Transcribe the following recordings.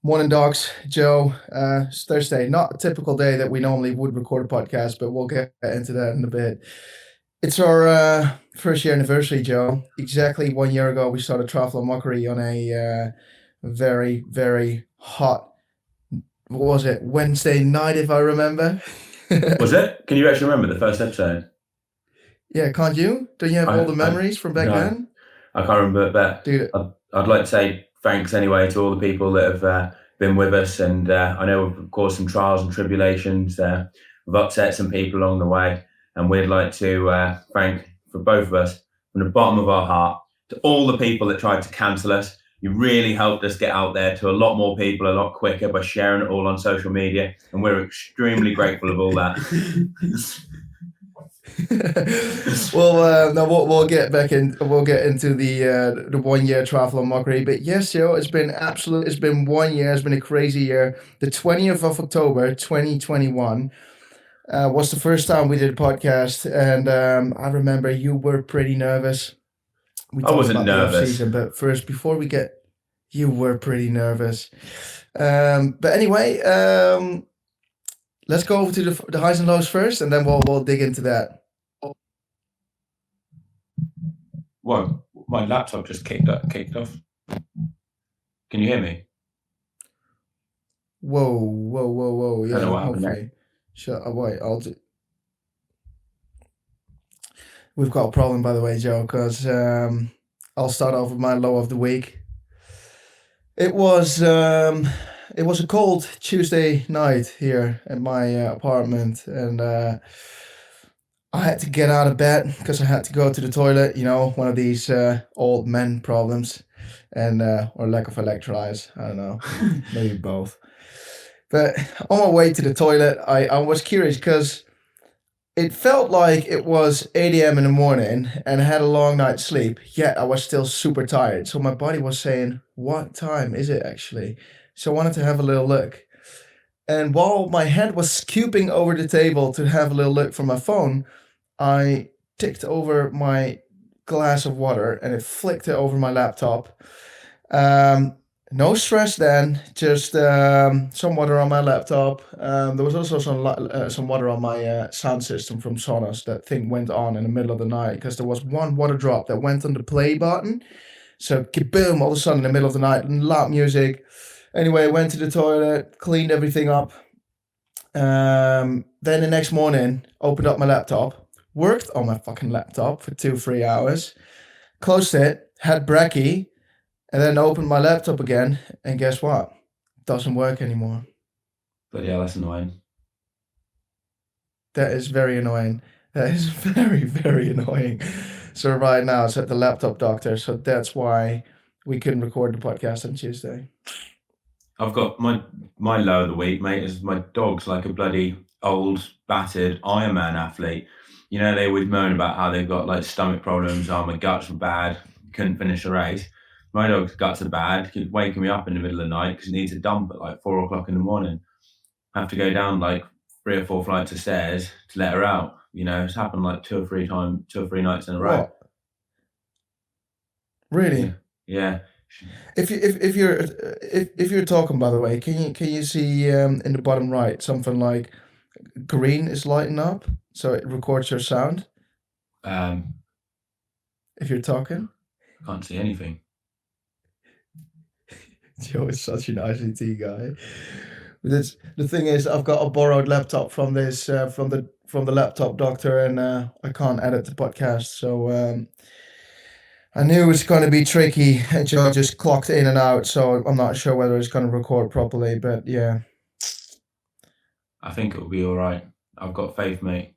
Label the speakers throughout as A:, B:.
A: Morning, docs. Joe. It's Thursday, not a typical day that we normally would record a podcast, but we'll get into that in a bit. It's our first year anniversary, Joe. Exactly 1 year ago, we started Triathlon Mockery on a very, very hot, what was it, Wednesday night, if I remember.
B: Was it? Can you actually remember the first episode?
A: Yeah, can't you? Don't you have all the
B: I
A: memories from back
B: no,
A: then?
B: I can't remember, but
A: Dude,
B: I'd like to say thanks anyway to all the people that have been with us, and I know we've caused some trials and tribulations. We've upset some people along the way, and we'd like to thank for both of us from the bottom of our heart to all the people that tried to cancel us. You really helped us get out there to a lot more people a lot quicker by sharing it all on social media, and we're extremely grateful of all that.
A: Well, no, we'll get back in. We'll get into the 1 year triathlon mockery. But yes, Joe, it's been absolute. It's been 1 year. It's been a crazy year. The 20th of October, 2021, was the first time we did a podcast, and I remember you were pretty nervous. We
B: I
A: talked
B: wasn't
A: about the off
B: nervous.
A: season, but first, before we get, you were pretty nervous. But anyway, let's go over to the highs and lows first, and then we'll dig into that.
B: Well, my laptop just kicked off. Can you hear me?
A: Whoa.
B: I don't know
A: Yeah,
B: what happened there.
A: hopefully. Shut up. Wait, we've got a problem, by the way, Joe, because I'll start off with my low of the week. It was a cold Tuesday night here at my apartment, and I had to get out of bed because I had to go to the toilet. You know, one of these old men problems, and or lack of electrolytes. I don't know, maybe both. But on my way to the toilet, I was curious because it felt like it was 8 a.m. in the morning and I had a long night's sleep, yet I was still super tired. So my body was saying, what time is it actually? So I wanted to have a little look. And while my head was scooping over the table to have a little look from my phone, I ticked over my glass of water and it flicked it over my laptop. No stress then, just some water on my laptop. There was also some water on my sound system from Sonos. That thing went on in the middle of the night because there was one water drop that went on the play button. So kaboom, all of a sudden in the middle of the night, loud music. Anyway, went to the toilet, cleaned everything up. Then the next morning, opened up my laptop, worked on my fucking laptop for 2-3 hours, closed it, had brekkie, and then opened my laptop again, and guess what? It doesn't work anymore.
B: But yeah, that's annoying.
A: That is very annoying. That is very, very annoying. So right now it's at the laptop doctor, so that's why we couldn't record the podcast on Tuesday.
B: I've got my low of the week, mate, is my dog's like a bloody old, battered Ironman athlete. You know, they always moan about how they've got like stomach problems, oh, my guts are bad, couldn't finish a race. My dog's guts are bad, keeps waking me up in the middle of the night because he needs a dump at like 4 o'clock in the morning. I have to go down like 3 or 4 flights of stairs to let her out. You know, it's happened like 2 or 3 nights in a row.
A: What? Really?
B: Yeah.
A: If you're talking, by the way, can you see in the bottom right something like green is lighting up, so it records your sound
B: Um,
A: if you're talking?
B: can't see anything.
A: Joe is such an ICT guy. The thing is, I've got a borrowed laptop from this from the laptop doctor, and I can't edit the podcast, so I knew it was going to be tricky. And Joe just clocked in and out, so I'm not sure whether it's going to record properly. But yeah,
B: I think it'll be all right. I've got faith, mate.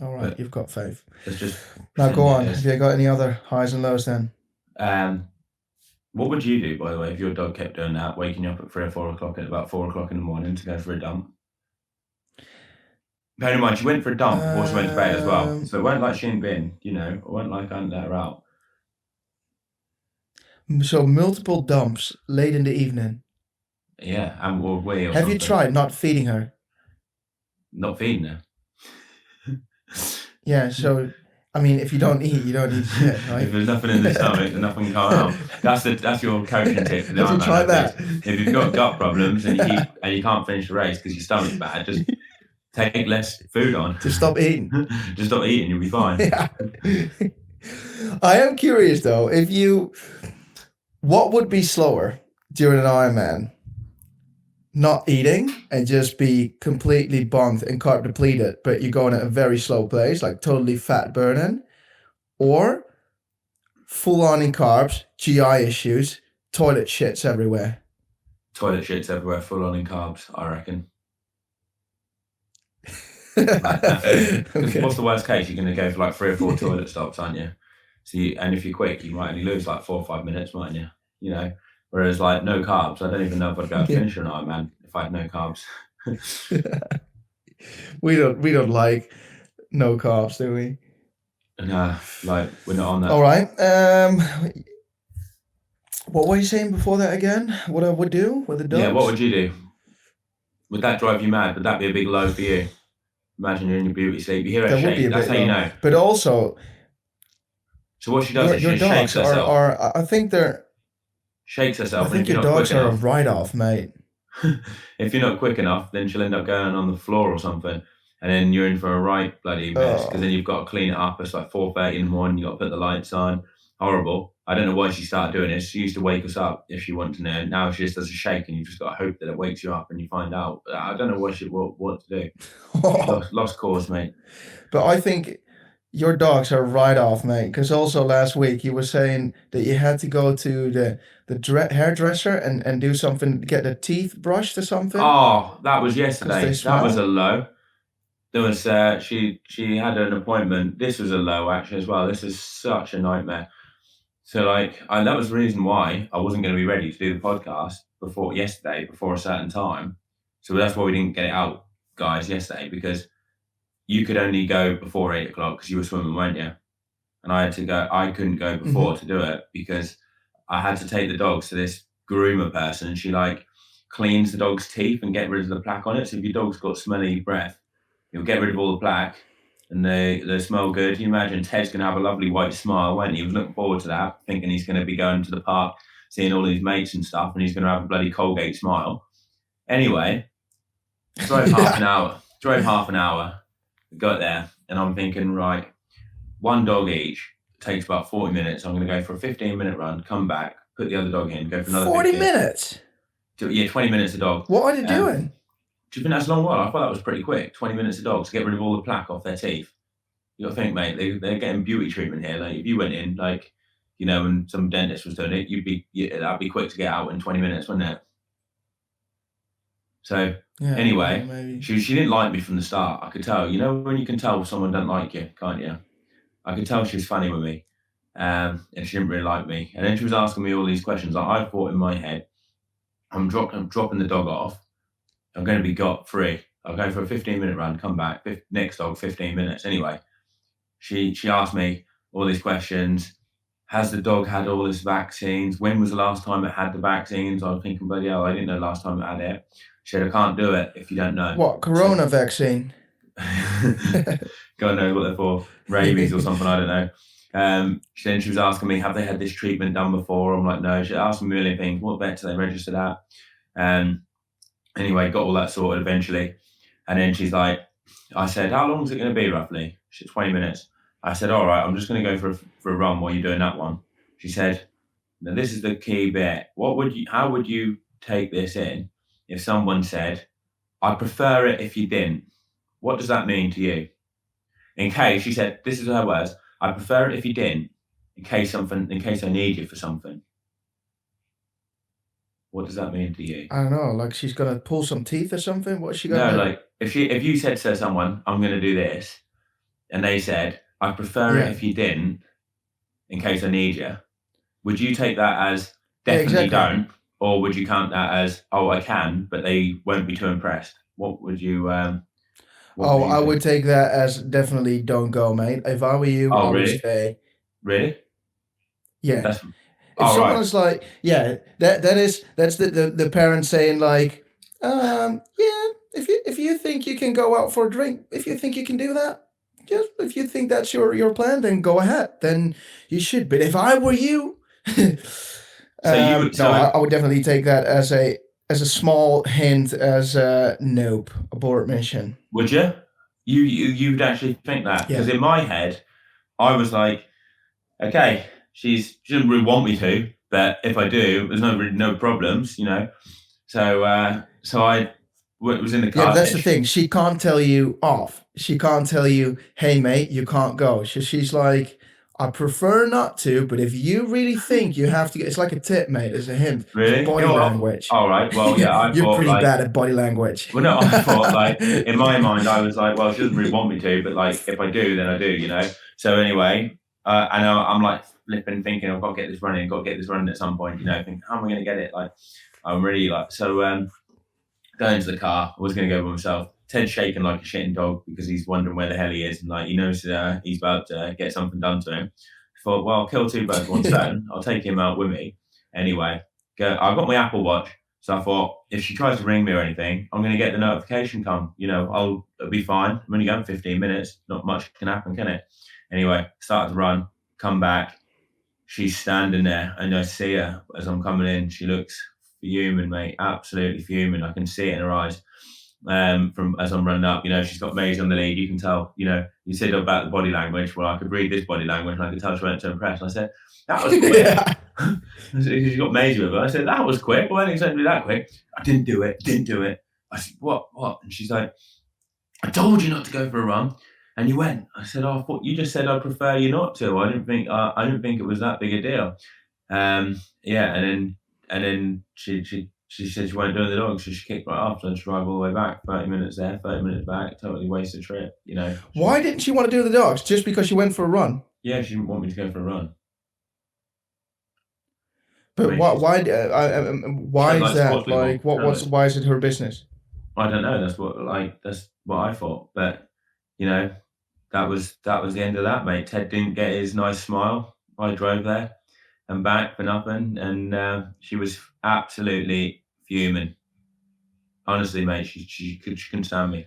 A: all right,
B: But
A: you've got faith.
B: let's just
A: Now
B: pretend
A: go
B: it
A: on.
B: is.
A: Have you got any other highs and lows then?
B: What would you do, by the way, if your dog kept doing that, waking you up at 3 or 4 o'clock at about 4 o'clock in the morning to go for a dump? Bear in mind, she went for a dump before she went to bed as well. So it weren't like she hadn't been, you know, it weren't like I hadn't let her out.
A: So multiple dumps late in the evening.
B: Yeah, and or we or
A: Have you
B: something.
A: tried not feeding her?
B: Not feeding her.
A: Yeah, so I mean, if you don't eat, you don't eat shit, right?
B: If there's nothing in the stomach, then nothing can come out. That's your coaching tip for the
A: Have you
B: Ironman
A: tried that?
B: athletes. If you've got gut problems and you can't finish the race because your stomach's bad, just take less food on.
A: Just stop eating.
B: Just stop eating, you'll be fine.
A: Yeah. I am curious though, what would be slower during an Ironman? Not eating and just be completely bumped and carb depleted, but you're going at a very slow pace, like totally fat burning, or full on in carbs, GI issues, toilet shits everywhere.
B: Toilet shits everywhere, full on in carbs, I reckon. Because what's the worst case? You're going to go for like 3 or 4 toilet stops, aren't you? And if you're quick, you might only lose like 4 or 5 minutes, mightn't you? You know, whereas like no carbs, I don't even know if I'd go finish an Ironman if I had no carbs.
A: We don't like no carbs, do we?
B: Nah, like we're not on that.
A: All right. What were you saying before that again? What I would do with the dogs?
B: Yeah, what would you do? Would that drive you mad? Would that be a big low for you? Imagine you're in your beauty sleep. You hear her shake. That's how you know.
A: But also,
B: so what she does is
A: your
B: she
A: dogs
B: shakes herself.
A: are. I think they're.
B: Shakes herself.
A: I think your dogs are a write-off, mate.
B: If you're not quick enough, then she'll end up going on the floor or something, and then you're in for a right bloody mess. Because then you've got to clean it up. It's like 4:30 in the morning. You got to put the lights on. Horrible. I don't know why she started doing this. She used to wake us up if she wanted to know. Now she just does a shake, and you just got to hope that it wakes you up and you find out. I don't know what to do. Lost cause, mate.
A: But I think your dogs are right off, mate. Because also last week you were saying that you had to go to the hairdresser and do something, get the teeth brushed or something.
B: Oh, that was yesterday. That was a low. There was she had an appointment. This was a low actually as well. This is such a nightmare. So like that was the reason why I wasn't going to be ready to do the podcast before a certain time. So that's why we didn't get it out, guys, yesterday, because you could only go before 8 o'clock because you were swimming, weren't you? And I couldn't go before to do it because I had to take the dogs to this groomer person, and she like cleans the dog's teeth and get rid of the plaque on it. So if your dog's got smelly breath, you'll get rid of all the plaque and they smell good. You imagine Ted's going to have a lovely white smile, won't he? He was looking forward to that, thinking he's going to be going to the park, seeing all his mates and stuff, and he's going to have a bloody Colgate smile. Anyway, drove half an hour, got there, and I'm thinking, right, one dog each, takes about 40 minutes. I'm going to go for a 15-minute run, come back, put the other dog in, go for another
A: 40 minutes?
B: Yeah, 20 minutes a dog.
A: What are they doing?
B: Do you think that's a long while? I thought that was pretty quick. 20 minutes a dog to get rid of all the plaque off their teeth. You got to think, mate, they're getting beauty treatment here. Like if you went in, like, you know, and some dentist was doing it, that'd be quick to get out in 20 minutes, wouldn't it? So anyway, she didn't like me from the start. I could tell. You know when you can tell someone doesn't like you, can't you? I could tell she was funny with me, and she didn't really like me. And then she was asking me all these questions. Like I thought in my head, I'm dropping the dog off. I'm going to be got free. I'll go for a 15-minute run, come back. Next dog, 15 minutes. Anyway, she asked me all these questions. Has the dog had all his vaccines? When was the last time it had the vaccines? I was thinking, bloody hell, I didn't know the last time it had it. She said, I can't do it if you don't know.
A: What, corona vaccine?
B: God knows what they're for. Rabies or something, I don't know. Then she was asking me, have they had this treatment done before? I'm like, no. She asked me a million things. What vet do they register that? Anyway, got all that sorted eventually. And then she's like, I said, how long is it going to be roughly? She said, 20 minutes. I said, all right, I'm just going to go for a run while you're doing that one. She said, now this is the key bit. How would you take this in if someone said, I'd prefer it if you didn't? What does that mean to you? In case, she said, this is her words, I'd prefer it if you didn't, in case I need you for something. What does that mean to you?
A: I don't know, like she's gonna pull some teeth or something? What's she gonna do?
B: No, like if you said to someone, I'm gonna do this, and they said, I prefer it if you didn't, in case I need you, would you take that as definitely don't, or would you count that as, oh, I can, but they won't be too impressed? What would you
A: I would take that as definitely don't go, mate. If I were you, I would stay.
B: Really?
A: Yeah. If someone's like, yeah, that's the parent saying like, yeah, if you think you can go out for a drink, if you think you can do that, just if you think that's your plan, then go ahead. Then you should. But if I were you,
B: So you
A: no,
B: so
A: I would definitely take that as a small hint, as a nope, abort mission.
B: would you? You'd actually think that? Because
A: Yeah.
B: in my head, I was like, okay, she doesn't really want me to, but if I do, there's no problems, you know. So I was in the
A: Yeah, but
B: car.
A: that's the thing. She can't tell you off. She can't tell you, "Hey, mate, you can't go." She's like, "I prefer not to, but if you really think you have to get," it's like a tip, mate. It's a hint. It's
B: Really?
A: body language.
B: All right. Well, yeah, I
A: You're
B: thought
A: pretty
B: like,
A: bad at body language.
B: well, no, I thought like in my mind, I was like, well, she doesn't really want me to, but like if I do, then I do, you know. So anyway, and I'm like flipping, thinking I've got to get this running at some point, you know. Thinking how am I going to get it? Like I'm really like so. Going to the car, I was going to go by myself. Ted's shaking like a shitting dog because he's wondering where the hell he is, and like he knows he's about to get something done to him. I thought, well, I'll kill two birds with one stone. I'll take him out with me. Anyway, I've got my Apple Watch, so I thought if she tries to ring me or anything, I'm going to get the notification come. You know, I'll be fine. I'm only going 15 minutes. Not much can happen, can it? Anyway, started to run, come back. She's standing there, and I see her as I'm coming in. She looks fuming, mate, absolutely fuming. I can see it in her eyes. From as I'm running up, you know, she's got Maisie on the lead. You can tell, you know, you said about the body language. Well, I could read this body language, and I could tell she wasn't too impressed. I said, "That was quick."
A: Yeah.
B: She's got Maisie with her. I said, "That was quick. Why didn't you be that quick?" I didn't do it. I said, "What? And she's like, "I told you not to go for a run, and you went." I said, "Oh, I thought you just said I'd prefer you not to. I didn't think it was that big a deal." Yeah, and then she said she won't do the dog, so she kicked right off and drive all the way back. 30 minutes there, 30 minutes back, totally wasted trip, you know.
A: Why didn't she want to do the dogs? Just because she went for a run?
B: Yeah, she didn't want me to go for a run.
A: But
B: I mean,
A: why
B: like
A: is that?
B: sports people,
A: Like, why is it her business?
B: I don't know. That's what I thought. But you know, that was the end of that, mate. Ted didn't get his nice smile. I drove there and back for nothing, and she was absolutely fuming. Honestly, mate, she couldn't stand me.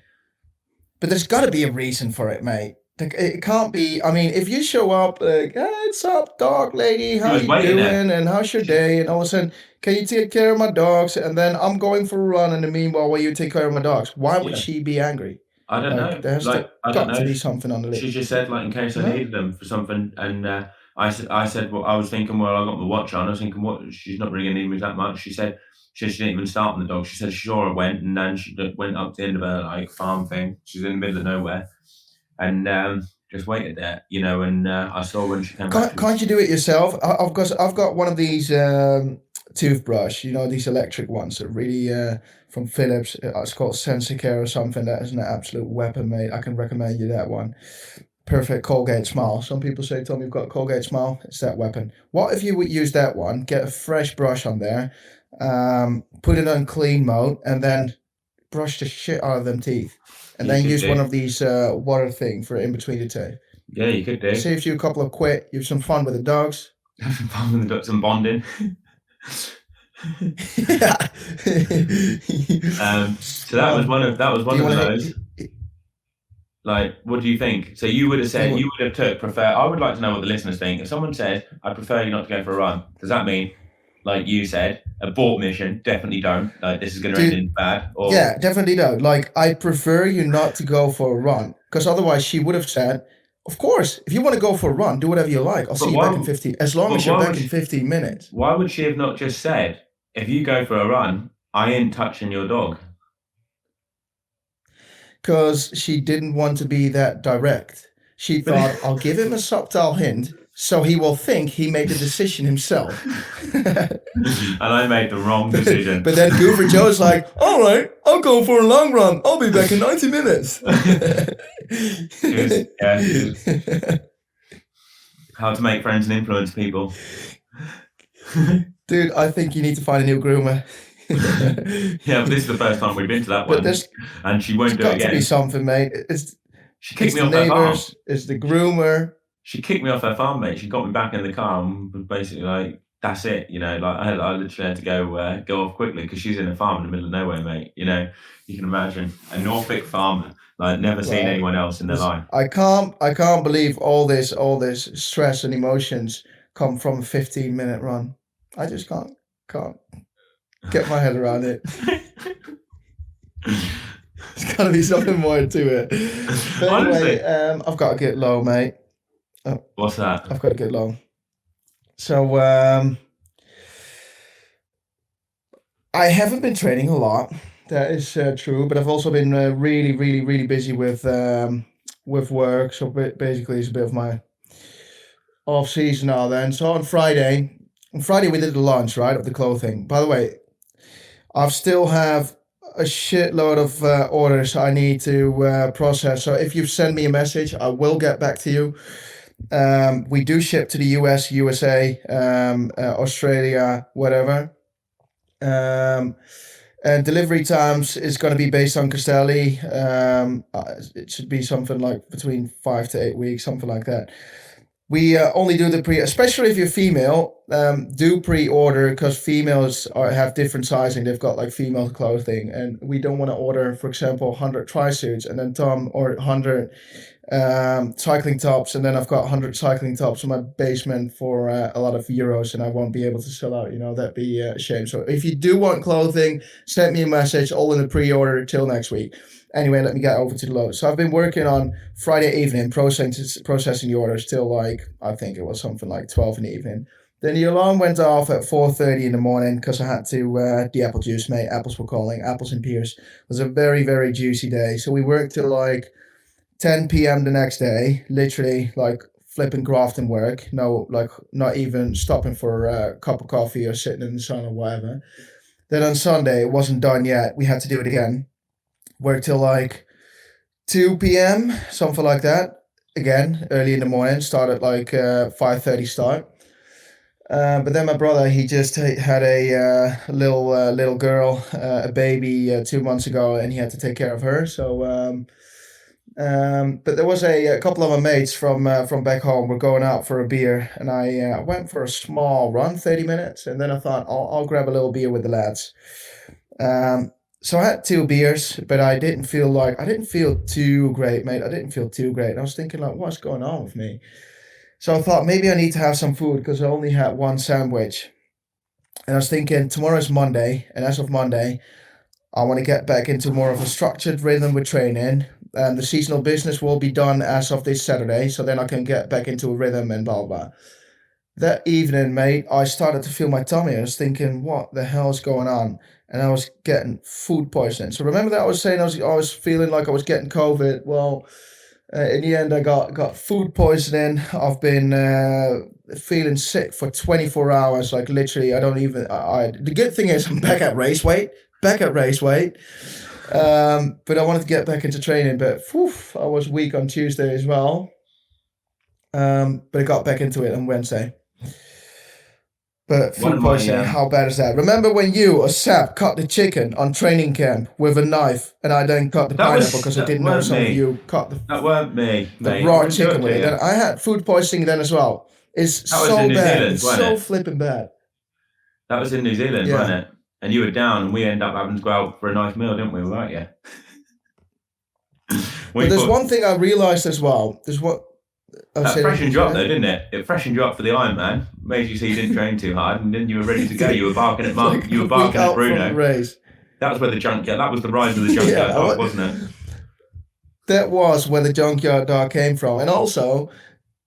A: But there's got to be a reason for it, mate. Like, it can't be. I mean, if you show up like, "Hey, what's up, dog lady? How
B: was
A: you
B: waiting there.
A: doing? And how's your day?" And all of a sudden, "Can you take care of my dogs?" And then I'm going for a run in the meanwhile while you take care of my dogs. Why would
B: Yeah.
A: she be angry?
B: I don't
A: Like,
B: know.
A: there's
B: Like I don't
A: got to
B: know.
A: be something on the
B: She
A: list.
B: just said like in case I
A: No?
B: needed them for something, and I said, well, I was thinking, well, I got my watch on. I was thinking, what? She's not really gonna need me that much. She said she didn't even start on the dog. She said she saw her went, and then she went up to the end of her like farm thing. She's in the middle of nowhere, and just waited there, you know. And I saw when she came back.
A: Can't you do it yourself? I've got one of these toothbrush, you know, these electric ones that really from Philips. It's called Sensicare or something. That is an absolute weapon, mate. I can recommend you that one. Perfect Colgate Smile. Some people say, "Tell me you've got Colgate Smile." It's that weapon. What if you would use that one? Get a fresh brush on there, put it on clean mode, and then brush the shit out of them teeth, and
B: You
A: then
B: could
A: use
B: do.
A: one of these water thing for in between the teeth.
B: Yeah, you could do.
A: Saves you a couple of quid. You have some fun with the dogs.
B: Some bonding.
A: Yeah.
B: So that was one of those. Like, what do you think? So you would have said, you would have prefer. I would like to know what the listeners think. If someone said, "I prefer you not to go for a run," does that mean, like you said, abort mission? Definitely don't. Like, this is going to end in bad. Or
A: Yeah, definitely don't. Like, I prefer you not to go for a run, because otherwise she would have said, "Of course, if you want to go for a run, do whatever you like. I'll see you back in 15. As long as you're back in 15 minutes."
B: Why would she have not just said, "If you go for a run, I ain't touching your dog"?
A: Because she didn't want to be that direct. She thought, "I'll give him a subtle hint, so he will think he made the decision himself."
B: And I made the wrong decision.
A: But then Goober Joe's like, "All right, I'll go for a long run. I'll be back in 90 minutes."
B: How to make friends and influence people.
A: Dude, I think you need to find a new groomer.
B: Yeah, but this is the first time we've been to that
A: But
B: one, and she won't do it
A: got to
B: again.
A: be something, mate.
B: She kicked
A: It's
B: me
A: the
B: off her farm.
A: neighbors, it's the groomer.
B: She kicked me off her farm, mate. She got me back in the car and was basically like, that's it. You know, like I literally had to go off quickly because she's in a farm in the middle of nowhere, mate. You know, you can imagine a Norfolk farmer, like never seen
A: Well,
B: anyone else in their life.
A: I can't believe all this stress and emotions come from a 15-minute run. I just can't get my head around it. There's got to be something more to it. But
B: Honestly.
A: anyway, I've got to get low, mate.
B: What's that?
A: I've got to get low. So I haven't been training a lot. That is true, but I've also been really busy with work. So basically, it's a bit of my off season now. Then, so on Friday we did the launch, right, of the clothing. By the way, I still have a shitload of orders I need to process. So if you send me a message, I will get back to you. We do ship to the US, USA, Australia, whatever. And delivery times is going to be based on Castelli. It should be something like between 5 to 8 weeks, something like that. We only do the especially if you're female, do pre-order because females have different sizing. They've got like female clothing, and we don't want to order, for example, 100 tri-suits and then or 100 cycling tops, and then I've got 100 cycling tops in my basement for a lot of euros, and I won't be able to sell out. You know, that'd be a shame. So if you do want clothing, send me a message, all in the pre-order till next week. Anyway, let me get over to the load. So I've been working on Friday evening, processing the orders till like, I think it was something like 12 in the evening. Then the alarm went off at 4:30 in the morning because I had to, the apple juice, mate, apples were calling, apples and pears. It was a very juicy day. So we worked till like 10 p.m. the next day, literally like flipping grafting work. No, like not even stopping for a cup of coffee or sitting in the sun or whatever. Then on Sunday, it wasn't done yet. We had to do it again. Worked till like 2 p.m., something like that. Again, early in the morning, start at like 5:30 start. But then my brother, he just had a little girl, a baby 2 months ago, and he had to take care of her. So, but there was a couple of my mates from back home were going out for a beer, and I went for a small run, 30 minutes, and then I thought I'll grab a little beer with the lads. So I had 2 beers, but I didn't feel too great, mate. I didn't feel too great. I was thinking like, what's going on with me? So I thought maybe I need to have some food because I only had 1 sandwich. And I was thinking tomorrow's Monday, and as of Monday, I want to get back into more of a structured rhythm with training. And the seasonal business will be done as of this Saturday, so then I can get back into a rhythm and blah, blah. That evening, mate, I started to feel my tummy. I was thinking, what the hell is going on? And I was getting food poisoning. So remember that I was saying I was feeling like I was getting COVID. Well, in the end, I got food poisoning. I've been feeling sick for 24 hours. Like literally, I don't even. The good thing is I'm back at race weight. But I wanted to get back into training. But I was weak on Tuesday as well. But I got back into it on Wednesday. But food poisoning, how bad is that? Remember when you or Sap cut the chicken on training camp with a knife, and I then cut the pineapple because I didn't know some of you cut
B: that weren't me,
A: the raw chicken with it. And I had food poisoning then as well. It's so bad. It's so flipping bad.
B: That was in New Zealand, wasn't it? And you were down, and we ended up having to go out for a nice meal, didn't we? Weren't you?
A: But there's one thing I realised as well.
B: That freshened you up though, didn't it? It freshened you up for the Ironman. Made you see you didn't train too hard, and then you were ready to go. You were barking at Mark. You were barking at Bruno. That was where the junkyard. That was the rise of the junkyard dog, wasn't it?
A: That was where the junkyard dog came from, and also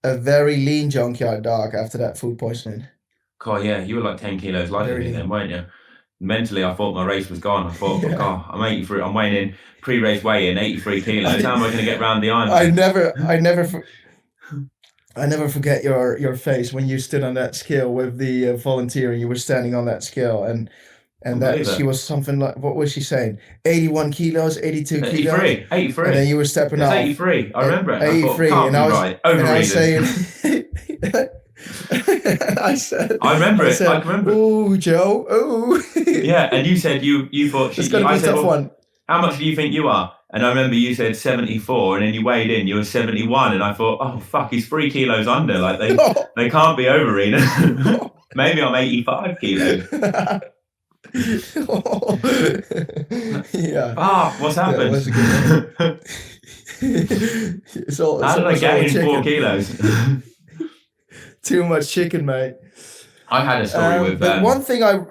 A: a very lean junkyard dog after that food poisoning.
B: God, yeah, you were like 10 kilos lighter than me then, weren't you? Mentally, I thought my race was gone. I thought, God, I'm 83. I'm weighing in pre-race weigh-in 83 kilos. How am I going to get round the Ironman?
A: I never forget your face when you stood on that scale with the volunteer, and you were standing on that scale, and that she was something like, what was she saying? 81 kilos, 82 kilos?
B: 83.
A: And then you were stepping off.
B: 83. I remember it.
A: 83.
B: And I was saying, I remember it. I remember it.
A: Ooh, Joe. Ooh.
B: Yeah, and you said you thought
A: it's going to be a tough one.
B: How much do you think you are? And I remember you said 74, and then you weighed in, you were 71, and I thought, oh fuck, he's 3 kilos under. Like they can't be over, Rena. Maybe I'm 85 kilos.
A: Yeah,
B: Fuck, what's
A: that
B: happened?
A: was a good one.
B: How did I
A: It's all
B: gain 4
A: chicken.
B: kilos?
A: Too much chicken, mate.
B: I had a story with
A: But one thing I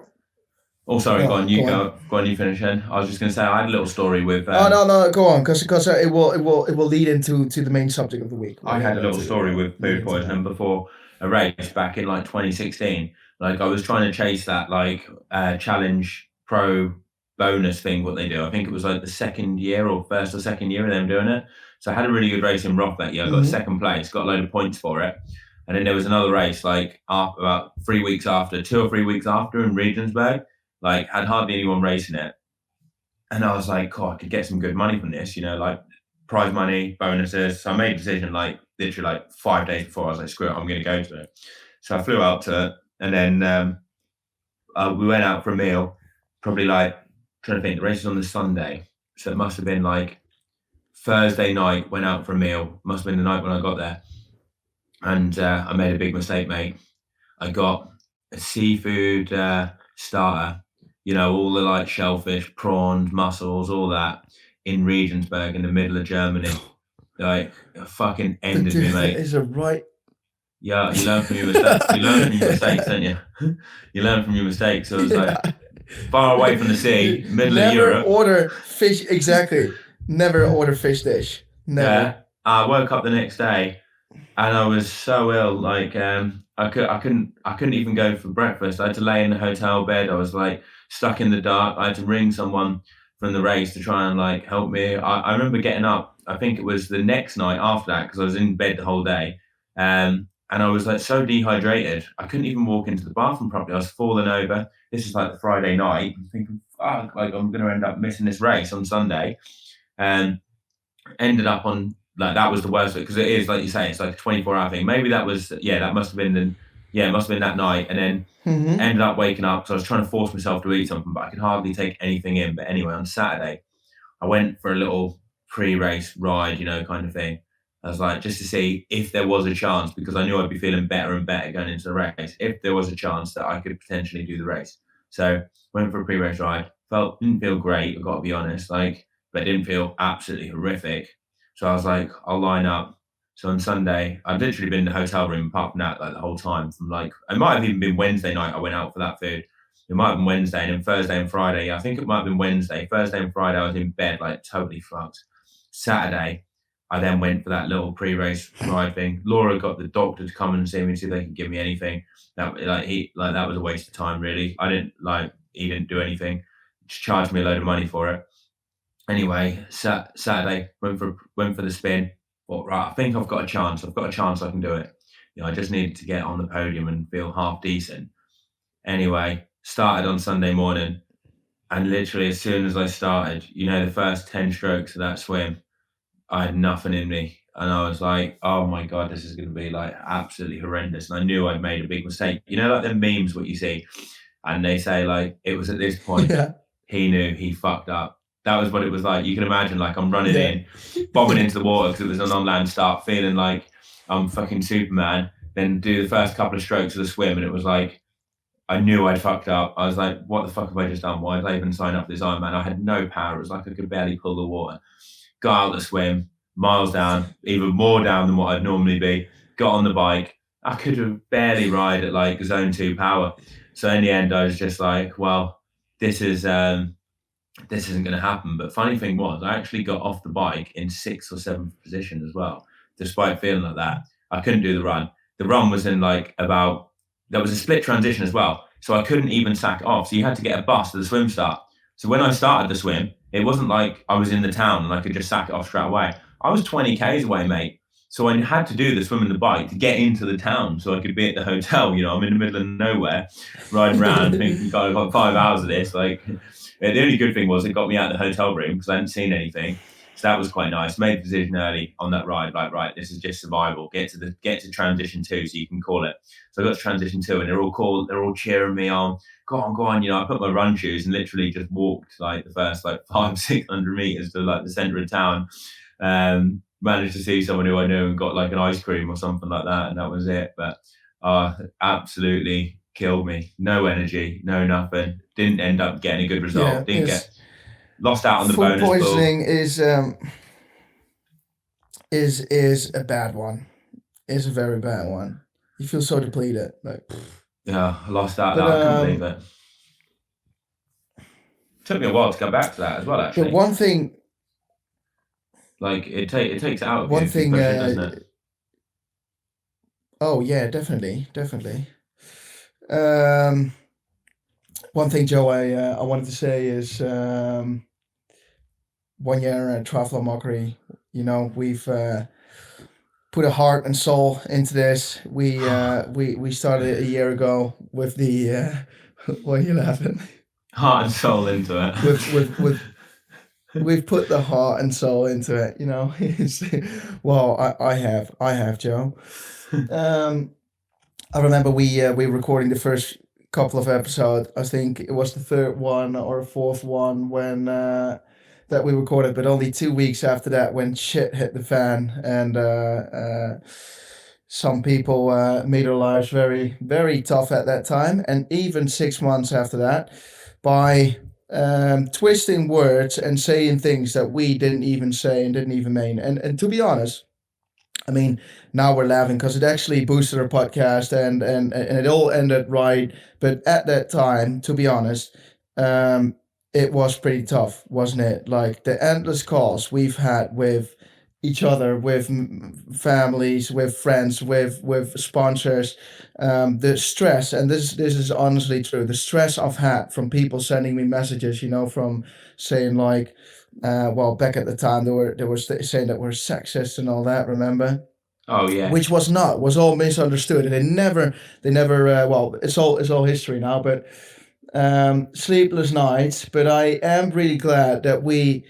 B: oh, sorry, go on.
A: go
B: You
A: on.
B: go on. You finish then. I was just going to say I had a little story with.
A: Oh no, go on, because it will lead into the main subject of the week.
B: I
A: We're
B: had a
A: going
B: little story
A: to
B: with
A: lead
B: food
A: into that.
B: poisoning before a race back in like 2016. Like I was trying to chase that like challenge pro bonus thing. What they do, I think it was like the second year or first or second year of them doing it. So I had a really good race in Roth that year. I got second place, got a load of points for it. And then there was another race like after, about 3 weeks after, 2 or 3 weeks after in Regensburg. Like had hardly anyone racing it. And I was like, oh, I could get some good money from this, like prize money, bonuses. So I made a decision like literally like 5 days before. I was like, screw it, I'm going to go to it. So I flew out to it, and then we went out for a meal. Probably like trying to think, the race is on the Sunday, so it must have been like Thursday night. Went out for a meal. Must have been the night when I got there, and I made a big mistake, mate. I got a seafood starter, all the like shellfish, prawns, mussels, all that in Regensburg in the middle of Germany. Like, it fucking ended me, mate.
A: Is it right?
B: Yeah, you learn from your mistakes. You learn from your mistakes, don't you? You learn from your mistakes. So it was like far away from the sea, middle of
A: Never
B: Europe.
A: order fish. Exactly. Never order fish dish. Never.
B: Yeah. I woke up the next day and I was so ill. Like I couldn't even go for breakfast. I had to lay in the hotel bed. I was like stuck in the dark. I had to ring someone from the race to try and like help me. I remember getting up. I think it was the next night after that because I was in bed the whole day. And I was like so dehydrated. I couldn't even walk into the bathroom properly. I was falling over. This is like the Friday night. I'm thinking, fuck, like I'm going to end up missing this race on Sunday. And ended up on like that was the worst of it because it is like you say, it's like a 24-hour thing. Maybe that was that must have been it must have been that night. And then ended up waking up because I was trying to force myself to eat something, but I could hardly take anything in. But anyway, on Saturday, I went for a little pre-race ride, kind of thing. I was like, just to see if there was a chance, because I knew I'd be feeling better and better going into the race, if there was a chance that I could potentially do the race. So went for a pre-race ride. Didn't feel great, I've got to be honest, but didn't feel absolutely horrific. So I was like, I'll line up. So on Sunday, I'd literally been in the hotel room apart from that, like the whole time. From like, it might have even been Wednesday night I went out for that food. It might have been Wednesday, and then Thursday and Friday. I think it might have been Wednesday. Thursday and Friday, I was in bed, like totally fucked. Saturday, I then went for that little pre-race ride thing. Laura got the doctor to come and see me, see if they could give me anything. That that was a waste of time, really. He didn't do anything. Just charged me a load of money for it. Anyway, Saturday went for the spin. Thought, right, I think I've got a chance. I've got a chance I can do it. I just needed to get on the podium and feel half decent. Anyway, started on Sunday morning, and literally as soon as I started, the first 10 strokes of that swim, I had nothing in me. And I was like, oh my God, this is going to be like absolutely horrendous. And I knew I'd made a big mistake. Like the memes, what you see, and they say like, it was at this point, he knew he fucked up. That was what it was like. You can imagine, like I'm running in, bombing into the water because it was an on-land start, feeling like I'm fucking Superman. Then do the first couple of strokes of the swim, and it was like, I knew I'd fucked up. I was like, what the fuck have I just done? Why did I even sign up for this Ironman? I had no power. It was like I could barely pull the water. Got out the swim, miles down, even more down than what I'd normally be. Got on the bike. I could have barely ride at like zone 2 power. So in the end, I was just like, well, this isn't going to happen. But funny thing was, I actually got off the bike in 6th or 7th position as well, despite feeling like that. I couldn't do the run. The run was in there was a split transition as well. So I couldn't even sack it off. So you had to get a bus to the swim start. So when I started the swim, it wasn't like I was in the town and I could just sack it off straight away. I was 20 Ks away, mate. So I had to do the swim and the bike to get into the town so I could be at the hotel. I'm in the middle of nowhere, riding around, thinking, God, I've got 5 hours of this. The only good thing was it got me out of the hotel room because I hadn't seen anything. So that was quite nice. Made the decision early on that ride, like, right, this is just survival. Get to transition 2, so you can call it. So I got to transition 2, and they're all cheering me on. Go on. I put my run shoes and literally just walked like the first 500-600 meters to like the center of town. Managed to see someone who I knew and got like an ice cream or something like that, and that was it. But absolutely killed me. No energy, no nothing. Didn't end up getting a good result.
A: Yeah,
B: Lost out on the
A: food
B: bonus pool.
A: poisoning is a bad one. Is a very bad one. You feel so depleted. Like,
B: yeah, I lost out.
A: But
B: I couldn't believe it. Took me a while to come back to that as well, actually.
A: But one thing,
B: like it takes it out of
A: one
B: you,
A: thing,
B: doesn't it?
A: Oh yeah, definitely. One thing, Joe, I wanted to say is 1 year Triathlon Mockery. You know, we've put a heart and soul into this. We started a year ago with the. Why are you laughing?
B: Heart and soul into
A: it. We've put the heart and soul into it. You know, well, I have, Joe. I remember we recording the first couple of episodes. I think it was the third one or fourth one when that we recorded, but only 2 weeks after that, when shit hit the fan, and some people made their lives very, very tough at that time, and even 6 months after that, by twisting words and saying things that we didn't even say and didn't even mean. And to be honest, I mean, now we're laughing because it actually boosted our podcast, and it all ended right. But at that time, to be honest, it was pretty tough, wasn't it? Like the endless calls we've had with each other, with families, with friends, with sponsors, the stress, and this is honestly true. The stress I've had from people sending me messages, you know, from saying like, well, back at the time they were saying that we're sexist and all that. Remember?
B: Oh yeah.
A: Which was not, was all misunderstood, and they never. Well, it's all history now, but sleepless nights. But I am really glad that we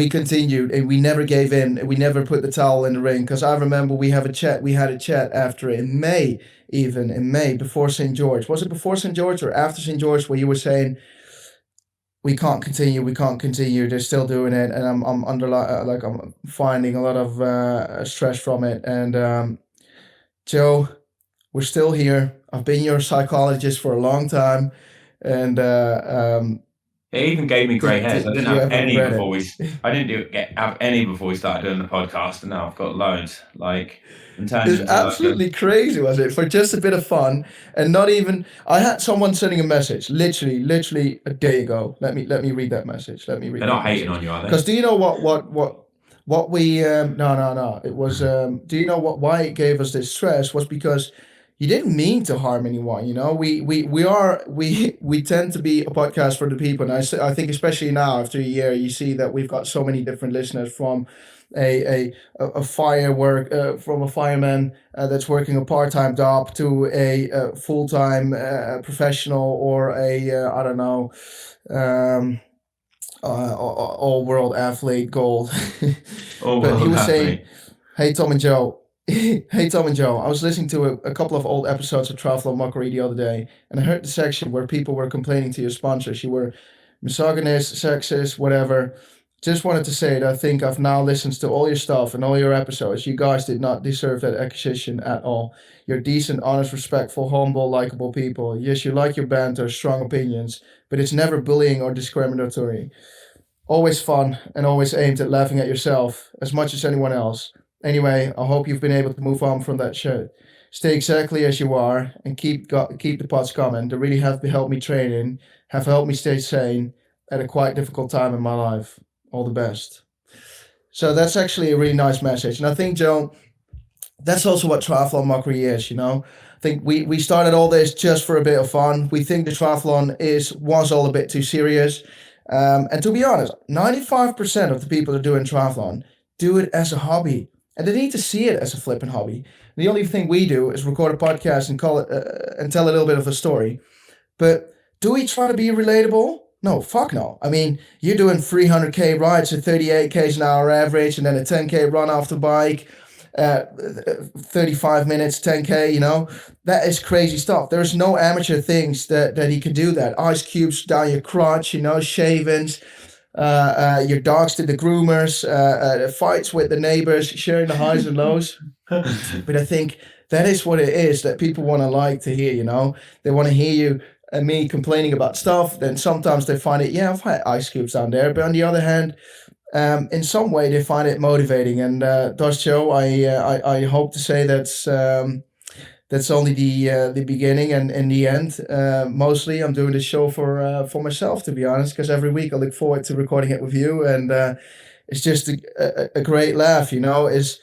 A: continued and we never gave in. And we never put the towel in the ring, because I remember we had a chat after in May, even in May before St. George. Was it before St. George or after St. George, where you were saying, we can't continue, they're still doing it, and I'm under like I'm finding a lot of stress from it. And Joe, we're still here. I've been your psychologist for a long time, and
B: it even gave me grey hairs. I didn't have any before have any before we started doing the podcast, and now I've got loads. Like,
A: it's absolutely crazy, was it? For just a bit of fun, and not even. I had someone sending a message, literally a day ago. Let me read that message. They're
B: not hating on you, are they?
A: Because do you know what we? No. It was. Do you know why it gave us this stress? Was because you didn't mean to harm anyone. You know, we tend to be a podcast for the people, and I think especially now after a year, you see that we've got so many different listeners, from a fireman that's working a part-time job to a full-time professional, or I don't know, all-world athlete gold. But he was saying, hey Tom and Joe, hey Tom and Joe, I was listening to a couple of old episodes of Triathlon Mockery the other day, and I heard the section where people were complaining to your sponsors. You were misogynist, sexist, whatever. Just wanted to say that I think I've now listened to all your stuff and all your episodes. You guys did not deserve that accusation at all. You're decent, honest, respectful, humble, likable people. Yes, you like your banter, strong opinions, but it's never bullying or discriminatory. Always fun and always aimed at laughing at yourself as much as anyone else. Anyway, I hope you've been able to move on from that shit. Stay exactly as you are and keep the pods coming. They really have helped me training, have helped me stay sane at a quite difficult time in my life. All the best. So that's actually a really nice message. And I think, Joe, that's also what Triathlon Mockery is, you know? I think we started all this just for a bit of fun. We think the triathlon was all a bit too serious. And to be honest, 95% of the people that are doing triathlon do it as a hobby. And they need to see it as a flipping hobby. The only thing we do is record a podcast and call it and tell a little bit of a story. But do we try to be relatable? No, fuck no. I mean, you're doing 300k rides at 38 k's an hour average, and then a 10k run off the bike, 35 minutes, 10k, you know? That is crazy stuff. There's no amateur things that he can do that. Ice cubes down your crotch, you know, shavings, your dogs to the groomers, fights with the neighbors, sharing the highs and lows. But I think that is what it is that people want to like to hear. They want to hear you and me complaining about stuff. Then sometimes they find it. Yeah, I've had ice cubes down there, but on the other hand, in some way they find it motivating. And thus, Joe, I hope to say that's only the beginning, and in the end, mostly I'm doing this show for myself, to be honest, because every week I look forward to recording it with you, and it's just a great laugh. Is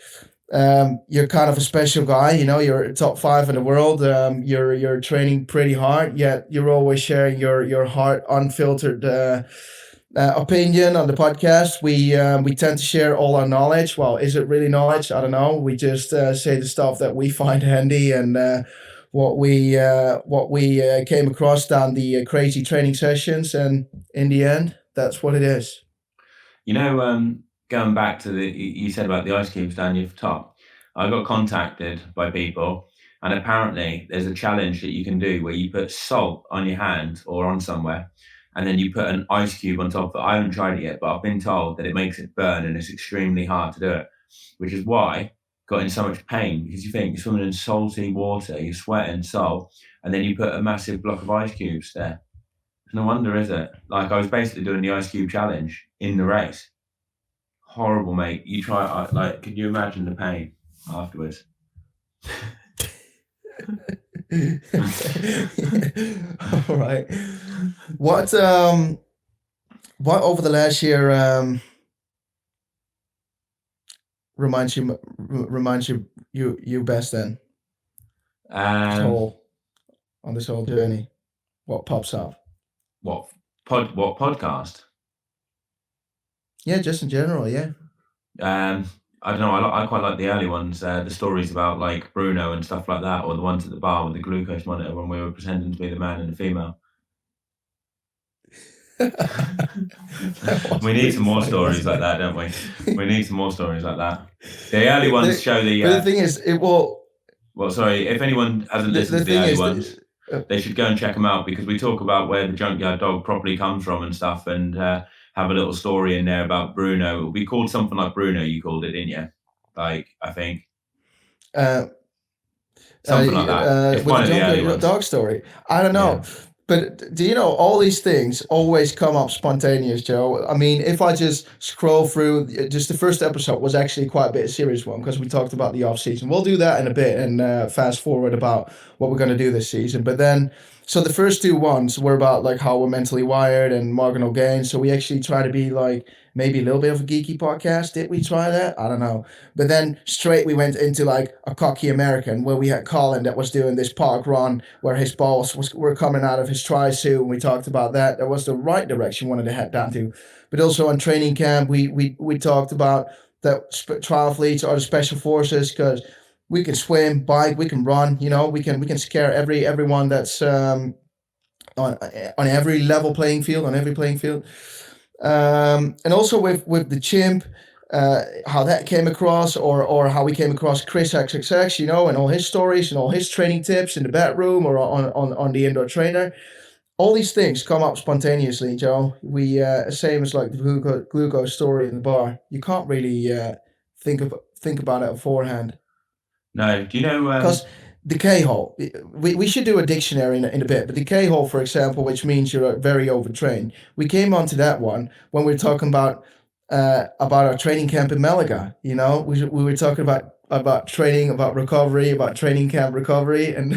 A: You're kind of a special guy. You're top five in the world. You're training pretty hard, yet you're always sharing your heart, unfiltered opinion on the podcast. We tend to share all our knowledge. Well, is it really knowledge? I don't know. We just say the stuff that we find handy, and what we came across down the crazy training sessions, and in the end, that's what it is.
B: Going back to you said about the ice cubes down your top. I got contacted by people, and apparently there's a challenge that you can do where you put salt on your hand or on somewhere, and then you put an ice cube on top of it. I haven't tried it yet, but I've been told that it makes it burn and it's extremely hard to do it, which is why I got in so much pain, because you think you're swimming in salty water, you're sweating salt, and then you put a massive block of ice cubes there. No wonder, is it? Like, I was basically doing the ice cube challenge in the race. Horrible, mate. You try, could you imagine the pain afterwards?
A: All right. What over the last year reminds you best then? On this whole journey, what pops up?
B: What podcast?
A: Yeah, just in general, yeah.
B: I don't know. I quite like the early ones. The stories about like Bruno and stuff like that, or the ones at the bar with the glucose monitor when we were pretending to be the man and the female. We need some more stories like that, don't we? We need some more stories like that. The early ones show the.
A: But the thing is, it will.
B: Well, sorry. If anyone hasn't listened to the early ones, they should go and check them out, because we talk about where the junkyard dog properly comes from and stuff, and have a little story in there about Bruno. We called something like Bruno. You called it, didn't you? Like, I think. Something like that. It's one of the early ones.
A: Dog story. I don't know. Yeah. But do you know, all these things always come up spontaneous, Joe? I mean, if I just scroll through, just the first episode was actually quite a bit of a serious one, because we talked about the off season. We'll do that in a bit, and fast forward about what we're going to do this season. But then, so the first two ones were about like how we're mentally wired and marginal gain. So we actually try to be like maybe a little bit of a geeky podcast. Did we try that? I don't know. But then straight we went into like a cocky American, where we had Colin that was doing this park run where his balls were coming out of his tri suit, and we talked about that. That was the right direction we wanted to head down to. But also on training camp, we talked about that triathletes are the special forces, because we can swim, bike, we can run. We can scare everyone that's on every level playing field, on every playing field. And also with the chimp, how that came across, or how we came across Chris XXX, and all his stories and all his training tips in the bedroom or on the indoor trainer. All these things come up spontaneously, Joe. We same as like the glucose story in the bar. You can't really think about it beforehand.
B: No, do you know?
A: Because the K-hole, we should do a dictionary in a bit, but the K-hole, for example, which means you're very overtrained. We came onto that one when we were talking about our training camp in Malaga. We were talking about training, about recovery, about training camp recovery, and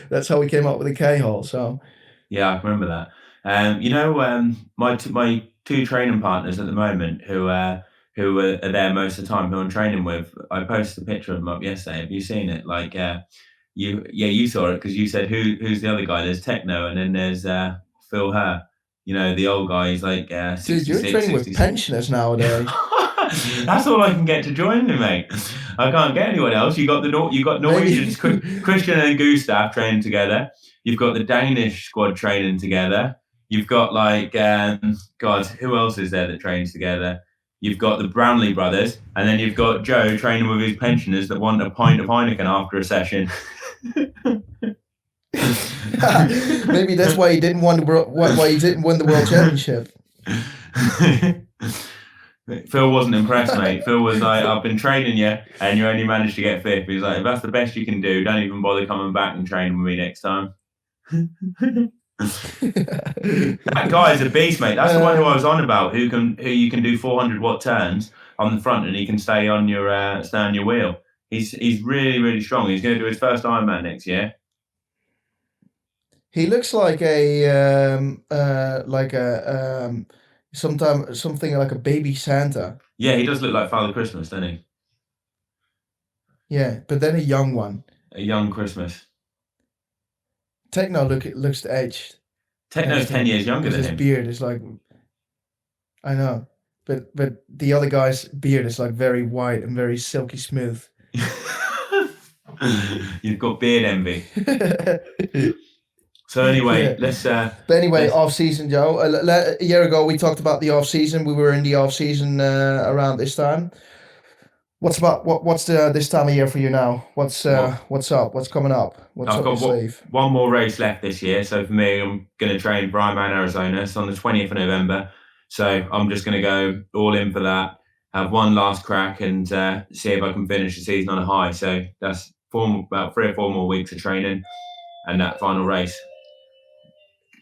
A: that's how we came up with the K-hole. So
B: yeah, I remember that. My two training partners at the moment who are there most of the time, who I'm training with, I posted a picture of them up yesterday. Have you seen it? Like, you saw it, because you said who's the other guy? There's Techno, and then there's Phil Herr. The old guy. He's like 66,
A: dude, you're training 66. With pensioners nowadays.
B: That's all I can get to join me, mate. I can't get anyone else. You got Norwegians, Christian and Gustav training together. You've got the Danish squad training together. You've got like God, who else is there that trains together? You've got the Brownlee brothers, and then you've got Joe training with his pensioners that want a pint of Heineken after a session.
A: Maybe that's why he didn't win the world championship.
B: Phil wasn't impressed, mate. Phil was like, I've been training you and you only managed to get fifth. He's like, if that's the best you can do, don't even bother coming back and training with me next time. That guy's a beast, mate. That's the one who I was on about, who you can do 400-watt turns on the front and he can stay on your wheel. He's really, really strong. He's going to do his first Ironman next year.
A: He looks like something like a baby Santa.
B: Yeah, he does look like Father Christmas, doesn't he?
A: Yeah, but then a young one.
B: A young Christmas.
A: Techno looks aged.
B: Techno's 10 years younger than
A: his
B: him.
A: beard is like, I know, but the other guy's beard is like very white and very silky smooth.
B: You've got beard envy. So anyway, let's.
A: But anyway, off season, Joe. A year ago, we talked about the off season. We were in the off season around this time. What's this time of year for you now? What's up? What's coming up? What's
B: I've
A: up your sleeve?
B: One more race left this year. So for me, I'm going to train for Ironman Arizona. It's on the 20th of November. So I'm just going to go all in for that. Have one last crack and see if I can finish the season on a high. So that's about 3 or 4 more weeks of training and that final race.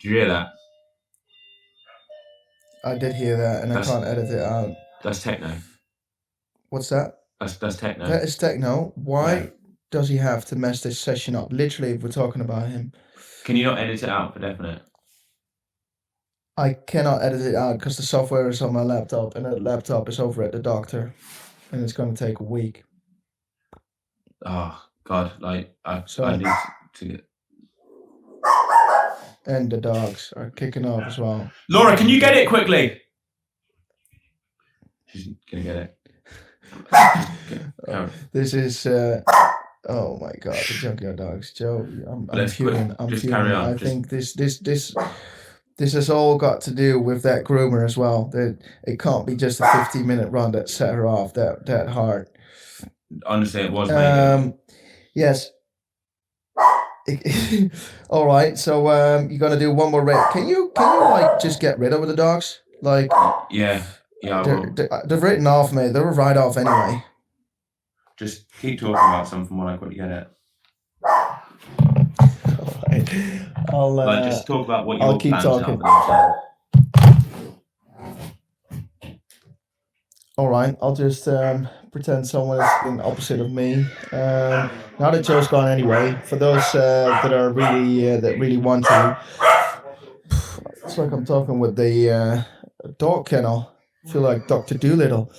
B: Did you hear that?
A: I did hear that, and I can't edit it out.
B: That's techno.
A: What's that?
B: That's techno.
A: That is techno. Why does he have to mess this session up? Literally, if we're talking about him.
B: Can you not edit it out for definite?
A: I cannot edit it out because the software is on my laptop, and that laptop is over at the doctor, and it's going to take a week.
B: Oh God! Like I need to get.
A: And the dogs are kicking off as well.
B: Laura, can you get it quickly? She's gonna get it.
A: This is oh my God, the junkyard dogs, Joe. I'm fuming. I think this has all got to do with that groomer as well. That it can't be just a 15-minute run that set her off that hard.
B: Honestly, it was.
A: Yes. All right, so you're gonna do one more race. Can you like just get rid of the dogs? Like
B: yeah.
A: They've written off, mate. They were right off anyway.
B: Just keep talking about something while I quickly get it.
A: All right.
B: I'll just talk about what
A: I'll keep talking. All right, I'll just pretend someone is in opposite of me. Now that Joe's gone anyway, for those that are really want to, it's like I'm talking with the dog kennel. I feel like Dr. Doolittle.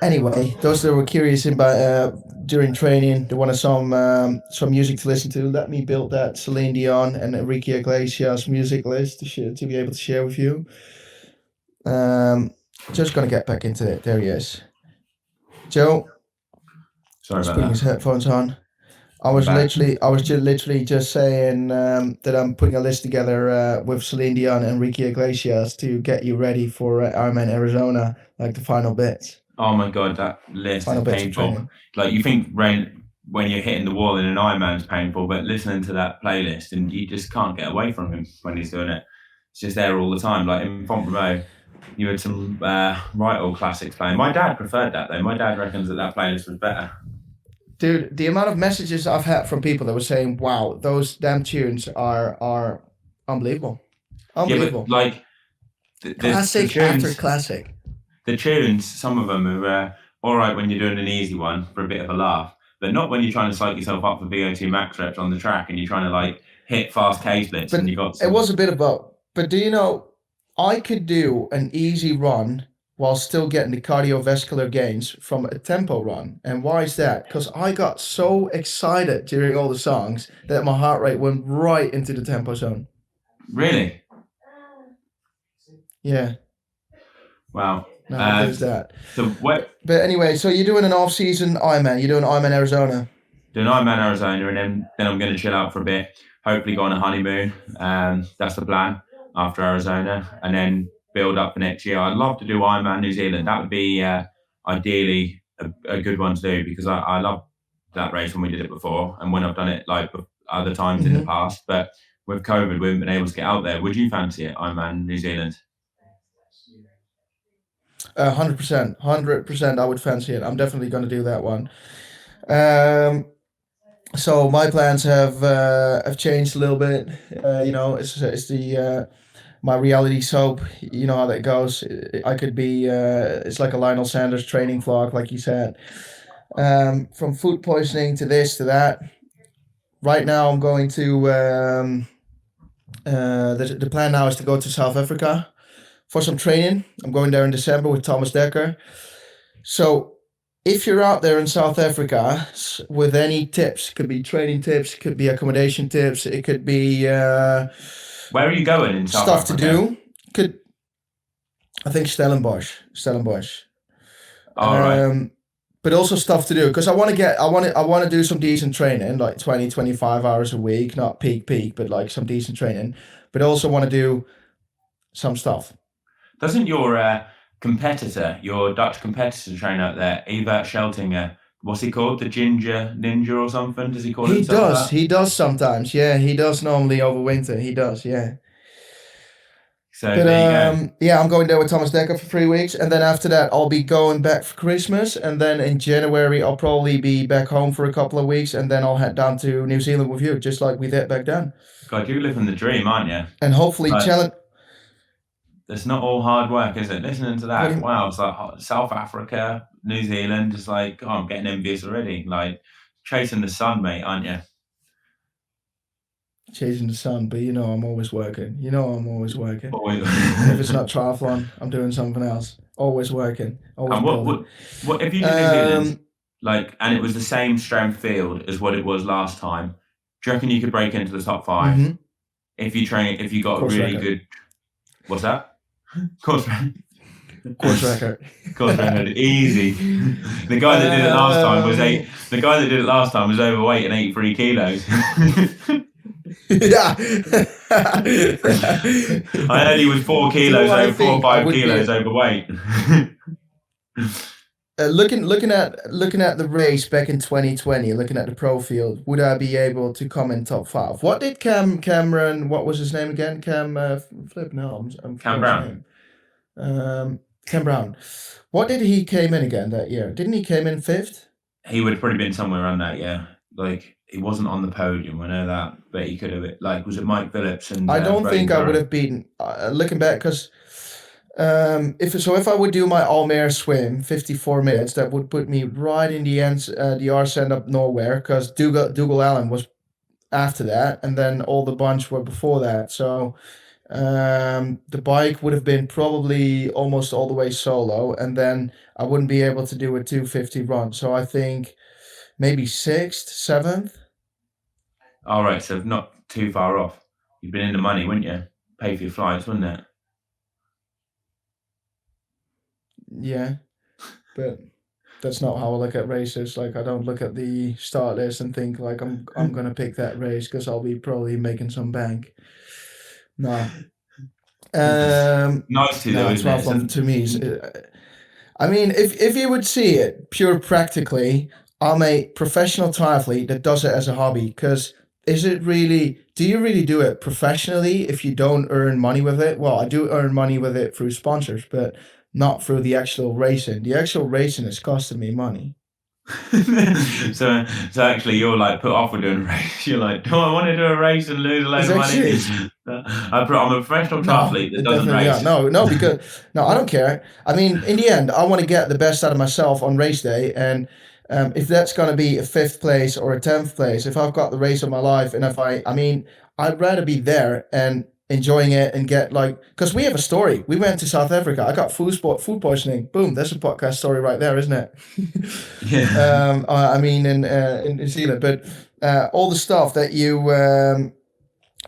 A: Anyway, those that were curious about during training, they wanted some music to listen to. Let me build that Celine Dion and Enrique Iglesias music list to be able to share with you. Just gonna get back into it. There he is. Joe.
B: Sorry about
A: putting his headphones on. I was literally just saying that I'm putting a list together with Celine Dion and Enrique Iglesias to get you ready for Ironman Arizona, like the final bits.
B: Oh my God, that list is painful. Like you think when you're hitting the wall in an Ironman is painful, but listening to that playlist and you just can't get away from him when he's doing it. It's just there all the time. Like in Font you had some right old classics playing. My dad preferred that though. My dad reckons that playlist was better.
A: Dude, the amount of messages I've had from people that were saying, "Wow, those damn tunes are unbelievable, unbelievable."
B: Yeah, but like
A: classic after classic.
B: The tunes, some of them are all right when you're doing an easy one for a bit of a laugh, but not when you're trying to psych yourself up for VO2 max reps on the track and you're trying to like hit fast K splits.
A: But
B: and you got.
A: It was a bit of both. But do you know, I could do an easy run while still getting the cardiovascular gains from a tempo run. And why is that? Because I got so excited during all the songs that my heart rate went right into the tempo zone.
B: Really?
A: Yeah.
B: Wow.
A: No, there's that.
B: But
A: anyway, so you're doing an off-season Ironman. You're doing Ironman Arizona.
B: Doing Ironman Arizona, and then I'm going to chill out for a bit. Hopefully go on a honeymoon. That's the plan after Arizona, and then build up for next year. I'd love to do Ironman New Zealand. That would be ideally a good one to do because I love that race when we did it before and when I've done it like other times in the past. But with COVID, we haven't been able to get out there. Would you fancy it, Ironman New Zealand?
A: 100%, 100%. I would fancy it. I'm definitely going to do that one. Um, so my plans have changed a little bit. It's the my reality soap. You know how that goes. I could be. It's like a Lionel Sanders training vlog, like you said. From food poisoning to this to that. Right now, I'm going to. The plan now is to go to South Africa for some training. I'm going there in December with Thomas Dekker. So if you're out there in South Africa with any tips, could be training tips, could be accommodation tips, it could be
B: Where are you going in South
A: stuff to
B: Africa?
A: do. Could I think Stellenbosch.
B: All right.
A: But also stuff to do because I want to do some decent training, like 20, 25 hours a week, not peak, but like some decent training. But I also want to do some stuff.
B: Doesn't your competitor, your Dutch competitor, train out there, Evert Scheltinger? What's he called? The Ginger Ninja or something? Does he call
A: He
B: himself
A: does.
B: that?
A: He does sometimes. Yeah, he does normally over winter. He does. Yeah.
B: So
A: But
B: there you go.
A: yeah, I'm going there with Thomas Dekker for 3 weeks, and then after that, I'll be going back for Christmas, and then in January, I'll probably be back home for a couple of weeks, and then I'll head down to New Zealand with you, just like we did back then,
B: God, you're living the dream, aren't you?
A: and hopefully
B: Like,
A: challenge.
B: it's not all hard work, is it? Listening to
A: What do
B: that,
A: you
B: wow, it's like South Africa, New Zealand, it's like, oh, I'm getting envious already. Like, chasing the sun, mate, aren't you?
A: chasing the sun? But you know, I'm always working. You know, I'm always working.
B: Always.
A: If it's not triathlon, I'm doing something else. Always working. Always
B: And
A: building.
B: what if you did New Zealand,
A: Um,
B: like, and it was the same strength field as what it was last time? Do you reckon you could break into the top 5
A: mhm.
B: if you got a
A: Course
B: really
A: record.
B: good? What's that? Course record.
A: Course record.
B: Course record. Easy. The guy that did it last time was The guy that did it last time was overweight and 83 kilos.
A: Yeah.
B: I heard he was 4 kilos
A: I
B: over 4 or
A: think I
B: 5
A: would be
B: kilos overweight.
A: looking at the race back in 2020, looking at the pro field. Would I be able to come in top 5? What did Cameron? What was his name again? Flip. No, I'm
B: Cam
A: forgetting his
B: Brown.
A: name. Cam Brown. What did he came in again that year? Didn't he came in 5th?
B: He would have probably been somewhere around that, yeah. Like, he wasn't on the podium, I know that, but he could have. Like, was it Mike Phillips and
A: I don't
B: Freddie
A: think I would
B: Curran?
A: have beaten. Looking back, because if I would do my all-mare swim 54 minutes, that would put me right in the end, the arse end up nowhere. Because Dougal Allen was after that, and then all the bunch were before that. So the bike would have been probably almost all the way solo, and then I wouldn't be able to do a 250 run. So I think maybe 6th, 7th.
B: All right, so not too far off. You've been in the money, wouldn't you? Pay for your flights, wouldn't it?
A: Yeah, but that's not how I look at races. Like I don't look at the start list and think like I'm gonna pick that race because I'll be probably making some bank. No.
B: Nice to
A: No,
B: though, isn't it?
A: triathlon to me is. I mean, if you would see it pure practically, I'm a professional triathlete that does it as a hobby. Because is it really? Do you really do it professionally if you don't earn money with it? Well, I do earn money with it through sponsors, but not through the actual racing. The actual racing is costing me money.
B: so actually you're like put off with doing a race. You're like, do I want to do a race and lose a load
A: It's
B: of money?
A: actually
B: I'm a professional
A: no,
B: triathlete that
A: it
B: doesn't
A: definitely
B: race.
A: not. No, because no, I don't care. I mean, in the end, I want to get the best out of myself on race day, and if that's going to be a 5th place or a 10th place, if I've got the race of my life, and if I mean, I'd rather be there and enjoying it and get like, because we have a story. We went to South Africa. I got food poisoning. Boom, that's a podcast story right there, isn't it?
B: Yeah.
A: I mean, in New Zealand, but all the stuff that you.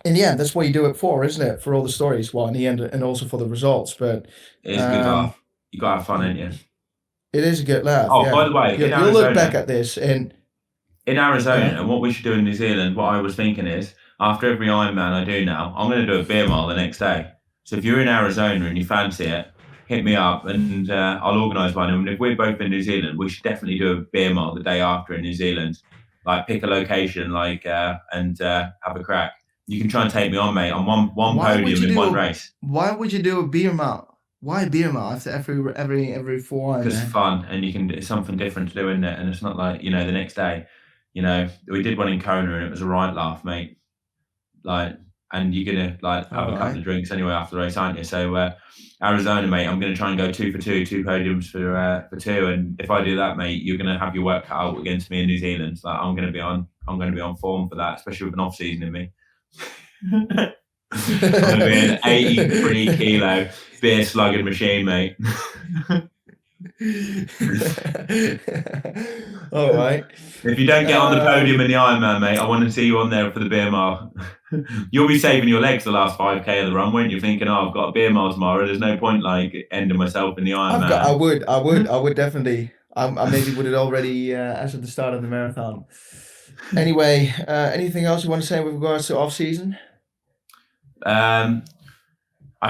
A: In the end, that's what you do it for, isn't it? For all the stories. Well, in the end, and also for the results. But
B: It is a good laugh. You gotta have fun, ain't you?
A: it is a good laugh.
B: Oh,
A: Yeah.
B: by the way,
A: You'll look back at this and
B: in Arizona,
A: yeah.
B: and what we should do in New Zealand, what I was thinking is, after every Ironman I do now, I'm going to do a beer mile the next day. So if you're in Arizona and you fancy it, hit me up and I'll organise one. And if we're both in New Zealand, we should definitely do a beer mile the day after in New Zealand. Like pick a location, and have a crack. You can try and take me on, mate, on one
A: Why would
B: podium
A: you
B: in
A: do
B: one
A: a
B: race.
A: Why would you do a beer mile? Why beer mile after every 4
B: Because
A: man?
B: fun, and it's something different to do, isn't it? And it's not like, the next day, we did one in Kona and it was a right laugh, mate. Like, and you're gonna like
A: All
B: have a couple
A: right.
B: of drinks anyway after the race, aren't you? So Arizona, mate, I'm gonna try and go 2 for 2, 2 podiums for 2. And if I do that, mate, you're gonna have your work cut out against me in New Zealand. Like I'm gonna be on form for that, especially with an off season in me. I'm gonna be an 83 kilo beer slugging machine, mate.
A: All right.
B: If you don't get on the podium in the Ironman, mate, I want to see you on there for the beer mile. You'll be saving your legs the last 5K of the run, won't you? Thinking, I've got a beer mile tomorrow. There's no point like ending myself in the
A: I
B: Ironman.
A: would definitely. I maybe would it already as at the start of the marathon. Anyway, anything else you want to say with regards to off season?
B: I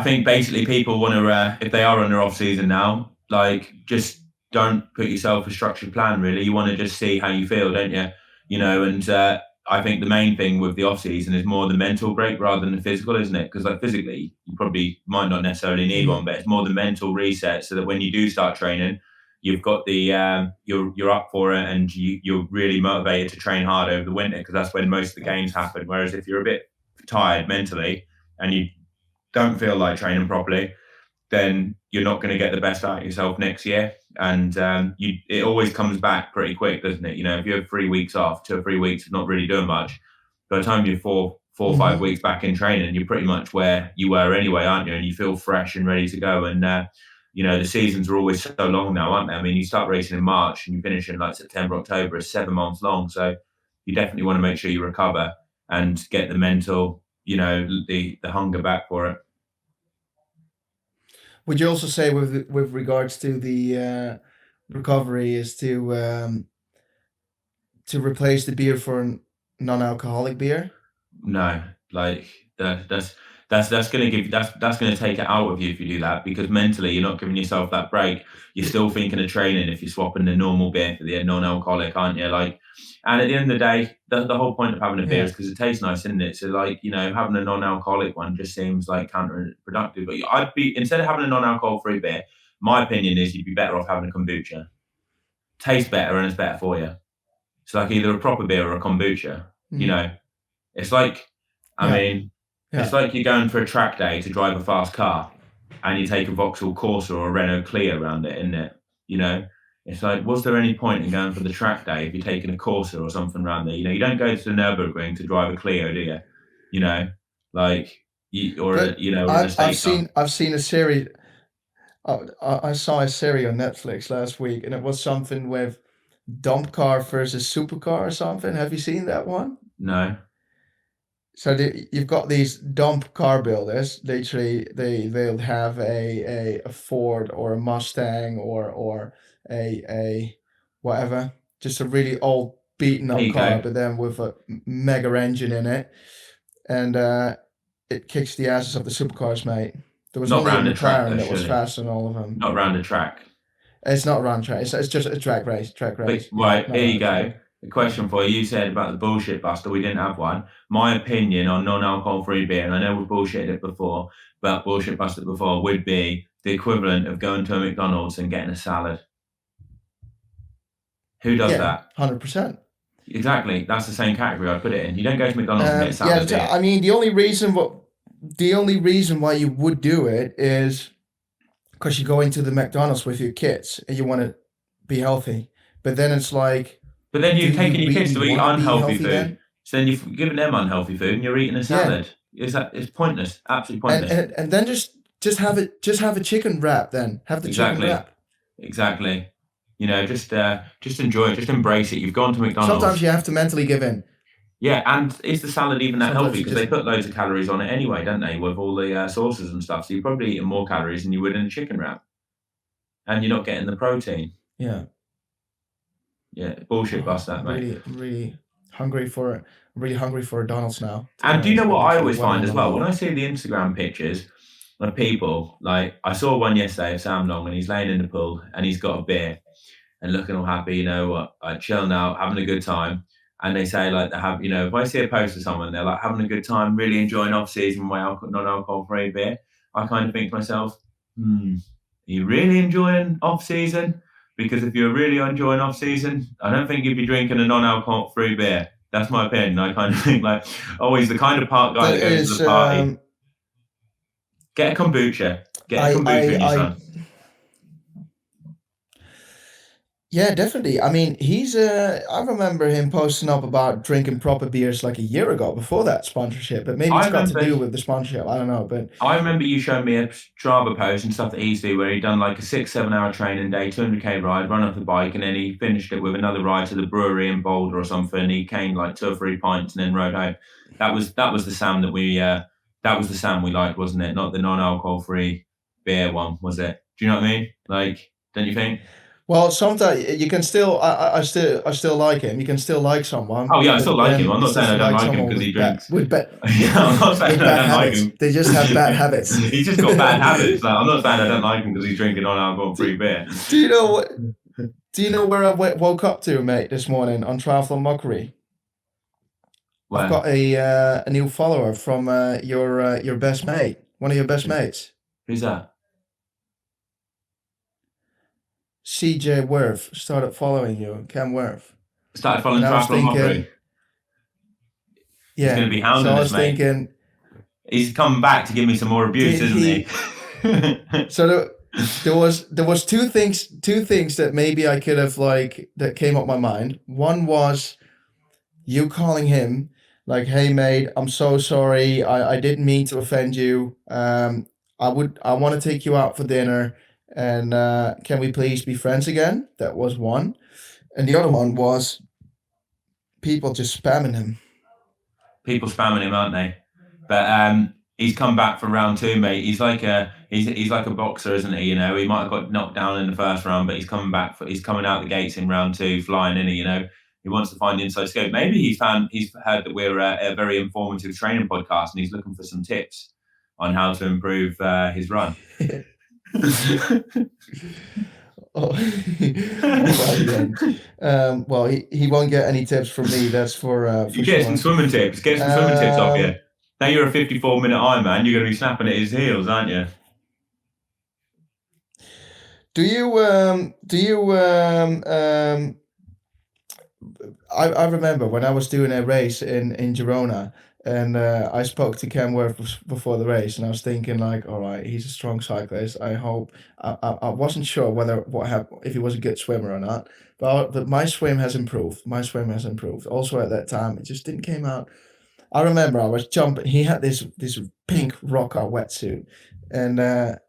B: think basically people want to, if they are on their off season now, like just don't put yourself a structured plan. Really, you want to just see how you feel, don't you? And I think the main thing with the off season is more the mental break rather than the physical, isn't it? Because like physically, you probably might not necessarily need one, but it's more the mental reset so that when you do start training, you've got the you're up for it and you're really motivated to train hard over the winter because that's when most of the games happen. Whereas if you're a bit tired mentally and you don't feel like training properly, then you're not going to get the best out of yourself next year. And it always comes back pretty quick, doesn't it? If you have 3 weeks off, 2 or 3 weeks of not really doing much, by the time you're four or 5 weeks back in training, you're pretty much where you were anyway, aren't you? And you feel fresh and ready to go. And the seasons are always so long now, aren't they? I mean, you start racing in March and you finish in like September, October. It's 7 months long, so you definitely want to make sure you recover and get the mental, the hunger back for it.
A: Would you also say with regards to the recovery is to replace the beer for a non-alcoholic beer?
B: No, like that's going to give that's going to take it out of you if you do that because mentally you're not giving yourself that break. You're still thinking of training if you're swapping the normal beer for the non-alcoholic, aren't you? Like, and at the end of the day, the whole point of having a beer is because it tastes nice, isn't it? So like, having a non-alcoholic one just seems like counterproductive. But I'd be instead of having a non-alcohol free beer, my opinion is you'd be better off having a kombucha. Tastes better and it's better for you. It's like either a proper beer or a kombucha. It's like, I mean, it's like you're going for a track day to drive a fast car and you take a Vauxhall Corsa or a Renault Clio around it, isn't it? It's like, was there any point in going for the track day if you're taking a Corsa or something around there? You don't go to the Nürburgring to drive a Clio, do you?
A: I've seen a series. I saw a series on Netflix last week, and it was something with dump car versus supercar or something. Have you seen that one?
B: No.
A: So you've got these dump car builders. Literally, they'll have a Ford or a Mustang or a whatever, just a really old beaten up car, but then with a mega engine in it, and it kicks the asses of the supercars, mate. There was only a McLaren that was faster than all of them.
B: Not round the track.
A: It's not round track. It's just a track race.
B: Right, here you go. The question for you said about the bullshit buster. We didn't have one. My opinion on non-alcohol free beer, and I know we've bullshitted it before, but bullshit busted before would be the equivalent of going to a McDonald's and getting a salad. Who does that?
A: 100%.
B: Exactly. That's the same category I put it in. You don't go to McDonald's and get a salad.
A: Yeah, I mean, the only reason why you would do it is because you go into the McDonald's with your kids and you want to be healthy. But then it's like,
B: but then you're taking your kids to eat unhealthy food.
A: Then?
B: So then you've given them unhealthy food and you're eating a salad. It's pointless. Absolutely pointless.
A: And then just have a chicken wrap then. Have the chicken wrap.
B: Exactly. Just enjoy it. Just embrace it. You've gone to McDonald's.
A: Sometimes you have to mentally give in.
B: Yeah, and is the salad even that healthy? Because they put loads of calories on it anyway, don't they? With all the sauces and stuff. So you're probably eating more calories than you would in a chicken wrap. And you're not getting the protein.
A: Yeah.
B: Yeah, bullshit bust that, mate.
A: I'm really hungry for a Donald's now.
B: And do you know what I always find as well? When I see the Instagram pictures of people, like I saw one yesterday of Sam Long and he's laying in the pool and he's got a beer and looking all happy, chilling out, having a good time. And they say like they have, if I see a post of someone, they're like having a good time, really enjoying off season with my non-alcohol free beer. I kind of think to myself, Are you really enjoying off season? Because if you're really enjoying off season, I don't think you'd be drinking a non-alcohol free beer. That's my opinion. I kind of think like always the kind of park guy
A: That
B: that goes to
A: is,
B: the party. Get a kombucha. Get a kombucha in your son.
A: Yeah, definitely. I mean, I remember him posting up about drinking proper beers like a year ago before that sponsorship, but maybe
B: I
A: it's got to
B: remember
A: do with the sponsorship. I don't know, but
B: I remember you showing me a Strava post and stuff that he's do where he'd done like a 6-7 hour training day, 200k ride, run off the bike, and then he finished it with another ride to the brewery in Boulder or something. He came like 2 or 3 pints and then rode home. That was the Sam that we liked, wasn't it? Not the non-alcohol free beer one, was it? Do you know what I mean? Like, don't you think?
A: well, sometimes you can still. I still like him. You can still like someone.
B: Oh yeah, I still
A: but
B: like him.
A: then
B: I'm
A: it's
B: not saying
A: just
B: I don't
A: like
B: like him
A: someone
B: because he
A: with bad
B: drinks.
A: with bad
B: Yeah, I'm not saying
A: with
B: I
A: bad
B: don't like
A: habits.
B: him.
A: They just have bad habits.
B: He's just got bad habits. Like, I'm not saying I don't like him because he's drinking non-alcohol free beer.
A: Do you know what? Do you know where I woke up to, mate, this morning on Triathlon Mockery? I've got a new follower from your best mate, one of your best mates,
B: Who's that?
A: CJ Worth. Started following you, Cam Worth.
B: Started following
A: And I was
B: Triathlon Mockery.
A: thinking,
B: He's going
A: yeah.
B: to be
A: So
B: hounding
A: I
B: us,
A: was
B: mate.
A: thinking,
B: He's coming back to give me some more abuse,
A: did
B: isn't he?
A: So there was two things that maybe I could have like that came up my mind. One was you calling him like, "Hey mate, I'm so sorry. I didn't mean to offend you. I want to take you out for dinner, and can we please be friends again?" That was one, and the other one was people just spamming him.
B: People spamming him, aren't they? But he's come back for round 2, mate. He's like a boxer, isn't he? You know, he might have got knocked down in the first round, but he's coming back. He's coming out the gates in round 2, flying in. You know, he wants to find the inside scope. Maybe he's heard that we're a very informative training podcast, and he's looking for some tips on how to improve his run.
A: Oh, alrighty then. Well, he won't get any tips from me. That's for
B: You get
A: sure.
B: some swimming tips. Get some swimming tips off you. Now you're a 54-minute Ironman. You're going to be snapping at his heels, aren't you?
A: Do you I remember when I was doing a race in Girona, and I spoke to Cam Worth before the race, and I was thinking like, all right, he's a strong cyclist. I hope I wasn't sure whether if he was a good swimmer or not, but my swim has improved. My swim has improved. Also at that time, it just didn't came out. I remember I was jumping. He had this pink rocker wetsuit, and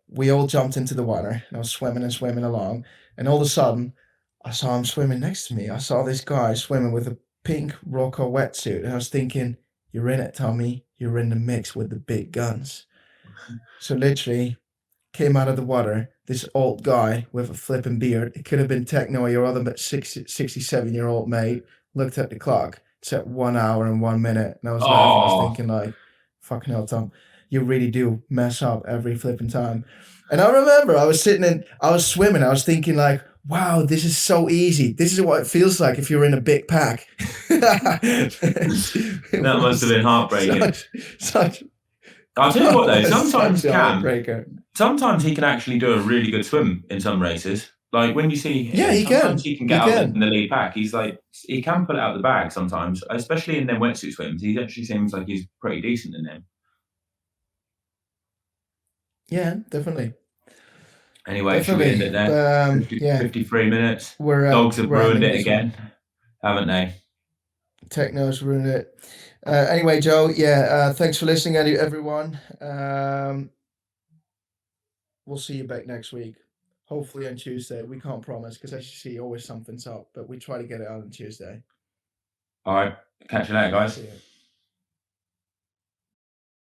A: we all jumped into the water. And I was swimming and swimming along, and all of a sudden, I saw him swimming next to me. I saw this guy swimming with a pink rocker wetsuit, and I was thinking, "You're in it, Tommy. You're in the mix with the big guns." So literally, came out of the water. This old guy with a flipping beard. It could have been Techno or your other 67-year-old mate. Looked at the clock. It's at 1 hour and 1 minute. And I was laughing. I was thinking like, fucking hell, Tom, you really do mess up every flipping time. And I remember I was swimming. I was thinking like, wow, this is so easy. This is what it feels like if you're in a big pack.
B: That must have been heartbreaking.
A: Such
B: I'll tell you what though, sometimes he can actually do a really good swim in some races. Like when you see,
A: yeah, he
B: sometimes
A: can.
B: he can get out in the lead pack. He's like, he can pull it out the bag sometimes, especially in them wetsuit swims. He actually seems like he's pretty decent in them.
A: Yeah, definitely.
B: Anyway, should we end it there? 53 minutes. Dogs have ruined it again, haven't they?
A: Techno's ruined it. Anyway, Joe, yeah, thanks for listening, everyone. We'll see you back next week. Hopefully on Tuesday. We can't promise because as you see, always something's up, but we try to get it out on Tuesday.
B: All right. Catch you later, guys.